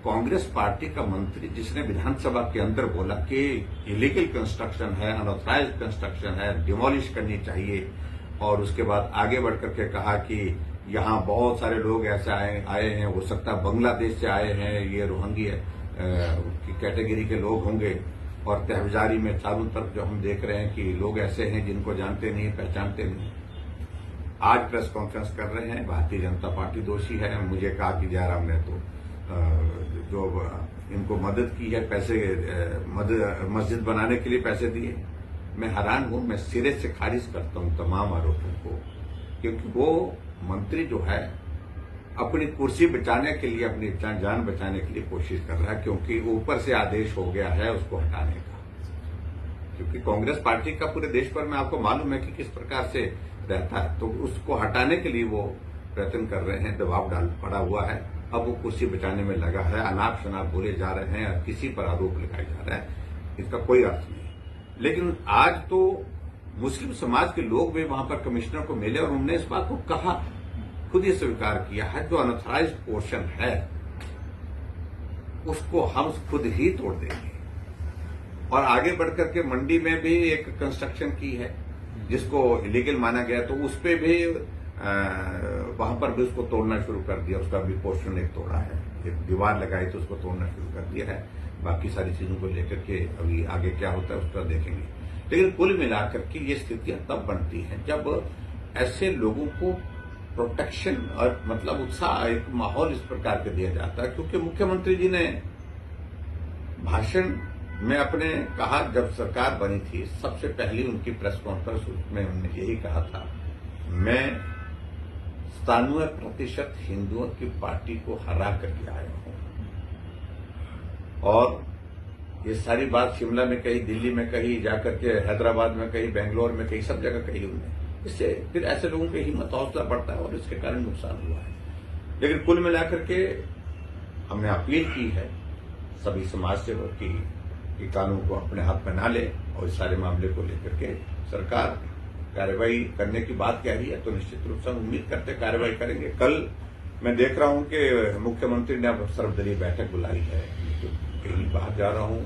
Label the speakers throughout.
Speaker 1: Congress party का मंत्री जिसने विधानसभा के अंदर बोला कि इलीगल कंस्ट्रक्शन है, अनऑथराइज्ड कंस्ट्रक्शन है, डिमोलिश करनी चाहिए, और उसके बाद आगे बढ़ करके कहा कि यहाँ बहुत सारे लोग ऐसे आए हैं, हो सकता है बांग्लादेश से आए हैं, ये रोहिंग्या की कैटेगरी के लोग होंगे, और तहजारी में चारों तरफ जो हम देख रहे हैं कि लोग ऐसे हैं जिनको जानते नहीं, पहचानते नहीं। आज प्रेस कॉन्फ्रेंस कर रहे हैं, भारतीय जनता पार्टी दोषी है। मुझे कहा कि जयराम ने तो जो इनको मदद की है, पैसे मस्जिद बनाने के लिए पैसे दिए। मैं हैरान हूं, मैं सिरे से खारिज करता हूं तमाम आरोपों को, क्योंकि वो मंत्री जो है अपनी कुर्सी बचाने के लिए, अपनी जान बचाने के लिए कोशिश कर रहा है, क्योंकि ऊपर से आदेश हो गया है उसको हटाने का। क्योंकि कांग्रेस पार्टी का पूरे देश भर में आपको मालूम है कि किस प्रकार से रहता है, तो उसको हटाने के लिए वो प्रयत्न कर रहे हैं, दबाव पड़ा हुआ है। अब वो कुर्सी बचाने में लगा है, अनाप शनाप बोले जा रहे हैं और किसी पर आरोप लगाए जा रहे हैं, इसका कोई अर्थ नहीं। लेकिन आज तो मुस्लिम समाज के लोग भी वहां पर कमिश्नर को मिले और उन्होंने इस बात को कहा, खुद ही स्वीकार किया है, जो अनऑथराइज्ड पोर्शन है उसको हम खुद ही तोड़ देंगे। और आगे बढ़कर के मंडी में भी एक कंस्ट्रक्शन की है जिसको इलीगल माना गया, तो उस पर भी वहां पर भी उसको तोड़ना शुरू कर दिया। उसका भी पोर्शन एक तोड़ा है, एक दीवार लगाई तो उसको तोड़ना शुरू कर दिया है। बाकी सारी चीजों को लेकर के अभी आगे क्या होता है उसका देखेंगे। लेकिन कुल मिलाकर के ये स्थितियां तब बनती हैं जब ऐसे लोगों को प्रोटेक्शन और मतलब उत्साह, एक माहौल इस प्रकार के दिया जाता है। क्योंकि मुख्यमंत्री जी ने भाषण में अपने कहा, जब सरकार बनी थी सबसे पहली उनकी प्रेस कॉन्फ्रेंस में उन्होंने यही कहा था, मैं 97% हिंदुओं की पार्टी को हरा करके आया हूं। और ये सारी बात शिमला में कही, दिल्ली में कही, जाकर के हैदराबाद में कही, बेंगलोर में कही, सब जगह कही उन्होंने। इससे फिर ऐसे लोगों की हिम्मत हौसला बढ़ता है और इसके कारण नुकसान हुआ है। लेकिन कुल मिलाकर के हमने अपील की है सभी समाज सेवक की कि कानून को अपने हाथ में ना ले और इस सारे मामले को लेकर के सरकार कार्रवाई करने की बात कह रही है, तो निश्चित रूप से हम उम्मीद करते कार्रवाई करेंगे। कल मैं देख रहा हूं कि मुख्यमंत्री ने अब सर्वदलीय बैठक बुलाई है, कहीं बाहर जा रहा हूं,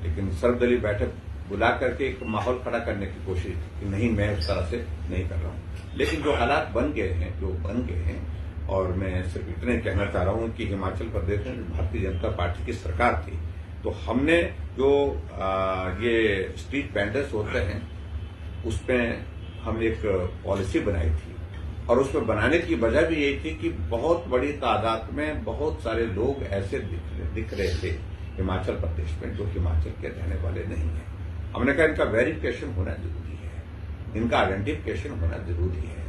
Speaker 1: लेकिन सर्वदलीय बैठक बुला करके एक माहौल खड़ा करने की कोशिश कि नहीं, मैं उस तरह से नहीं कर रहा हूं। लेकिन जो हालात बन गए हैं, जो बन गए हैं, और मैं सिर्फ इतने कहना चाह रहा हूं कि हिमाचल प्रदेश में भारतीय जनता पार्टी की सरकार थी, तो हमने जो ये स्ट्रीट वेंडर्स होते हैं उसमें हम एक पॉलिसी बनाई थी, और उसमें बनाने की वजह भी यही थी कि बहुत बड़ी तादाद में बहुत सारे लोग ऐसे दिख रहे थे हिमाचल प्रदेश में जो हिमाचल के रहने वाले नहीं हैं। हमने कहा इनका वेरिफिकेशन होना जरूरी है, इनका आइडेंटिफिकेशन होना जरूरी है,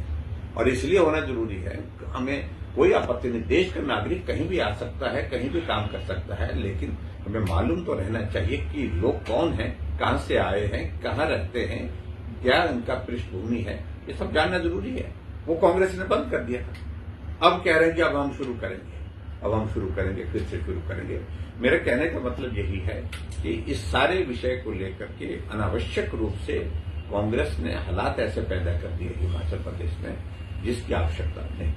Speaker 1: और इसलिए होना जरूरी है हमें कोई आपत्ति नहीं, देश का नागरिक कहीं भी आ सकता है, कहीं भी काम कर सकता है, लेकिन हमें मालूम तो रहना चाहिए कि लोग कौन हैं, कहां से आए हैं, कहां रहते हैं, क्या उनका पृष्ठभूमि है, ये सब जानना जरूरी है। वो कांग्रेस ने बंद कर दिया था। अब कह रहे हैं कि अब हम शुरू करेंगे, अब हम शुरू करेंगे, फिर से शुरू करेंगे। मेरे कहने का मतलब यही है कि इस सारे विषय को लेकर के अनावश्यक रूप से कांग्रेस ने हालात ऐसे पैदा कर दिए हिमाचल प्रदेश में जिसकी आवश्यकता नहीं।